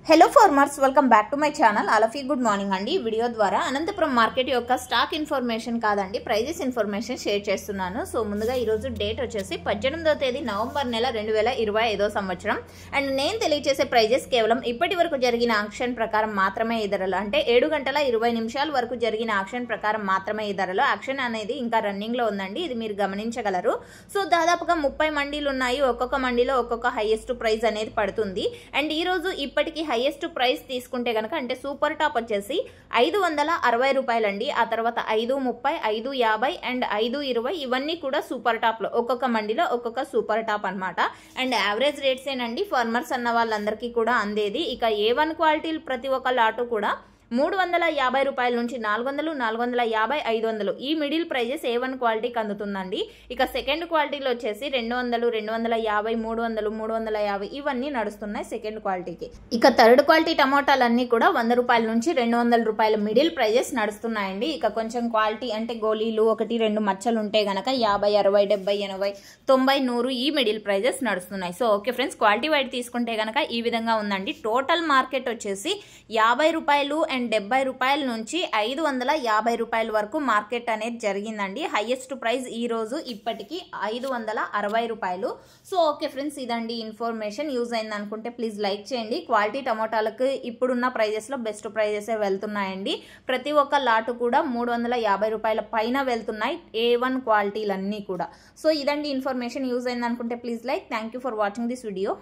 Hello farmers, welcome back to my channel. All of you good morning అండి. Video ద్వారా Anantapuram market యొక్క stock information కాదండి, prices information share చేస్తున్నాను. So ముందుగా ఈరోజు డేట్ వచ్చేసి 18వ తేదీ నవంబర్ నెల 2025 సంవత్సరం. అండ్ నేను తెలియజేసే ప్రైజెస్ కేవలం ఇప్పటి వరకు జరిగిన ఆక్షన్ ప్రకారం మాత్రమే ఈ ధరలు, అంటే 7 గంటల 20 నిమిషాల వరకు జరిగిన ఆక్షన్ ప్రకారం మాత్రమే ఈ ధరలు. ఆక్షన్ అనేది ఇంకా రన్నింగ్ లో ఉందండి, ఇది మీరు గమనించగలరు. సో దాదాపుగా 30 మండీలు ఉన్నాయి, ఒక్కొక్క మండీలో ఒక్కొక్క హైయెస్ట్ ప్రైస్ అనేది పడుతుంది. అండ్ ఈ రోజు ఇప్పటికి హైయెస్ట్ ప్రైస్ తీసుకుంటే గనక, అంటే సూపర్ టాప్ వచ్చేసి 560 రూపాయలండి. ఆ తర్వాత 530, 550 అండ్ 520 ఇవన్నీ కూడా సూపర్ టాప్ లో, ఒక్కొక్క మండీలో ఒక్కొక్క సూపర్ టాప్ అన్నమాట. అండ్ యావరేజ్ రేట్స్ ఏనండి ఫార్మర్స్ అన్న వాళ్ళందరికీ కూడా అందేది. ఇక A1 క్వాలిటీలు ప్రతి ఒక్క లాటు కూడా 350 రూపాయల నుంచి 400, 450, 500 ఈ మిడిల్ ప్రైజెస్ A1 క్వాలిటీకి అందుతుందండి. ఇక సెకండ్ క్వాలిటీలో వచ్చేసి 200, 250, 300, 350 ఇవన్నీ నడుస్తున్నాయి సెకండ్ క్వాలిటీకి. ఇక థర్డ్ క్వాలిటీ టమోటాలన్నీ కూడా 100 రూపాయల నుంచి 200 రూపాయల మిడిల్ ప్రైజెస్ నడుస్తున్నాయండి. ఇక కొంచెం క్వాలిటీ అంటే గోళీలు 1, 2 మచ్చలు ఉంటే గనక 50, 60, 70, 80, 90, 100 ఈ మిడిల్ ప్రైజెస్ నడుస్తున్నాయి. So okay friends, quality wide తీసుకుంటే గనక ఈ విధంగా ఉందండి. టోటల్ మార్కెట్ వచ్చేసి 50 రూపాయలు అండ్ 70 రూపాయల నుంచి 550 రూపాయల వరకు మార్కెట్ అనేది జరిగిందండి. హైయెస్ట్ ప్రైస్ ఈ రోజు ఇప్పటికి 560 రూపాయలు. సో ఓకే ఫ్రెండ్స్, ఇదండి ఇన్ఫర్మేషన్. యూజ్ అయింది అనుకుంటే ప్లీజ్ లైక్ చేయండి. క్వాలిటీ టమోటాలకు ఇప్పుడున్న ప్రైజెస్ లో బెస్ట్ ప్రైజెస్ వెళ్తున్నాయండి. ప్రతి ఒక్క లాటు కూడా 350 రూపాయల పైన వెళ్తున్నాయి, A1 క్వాలిటీలన్నీ కూడా. సో ఇదండి ఇన్ఫర్మేషన్. యూజ్ అయింది అనుకుంటే please like. Thank you for watching this video.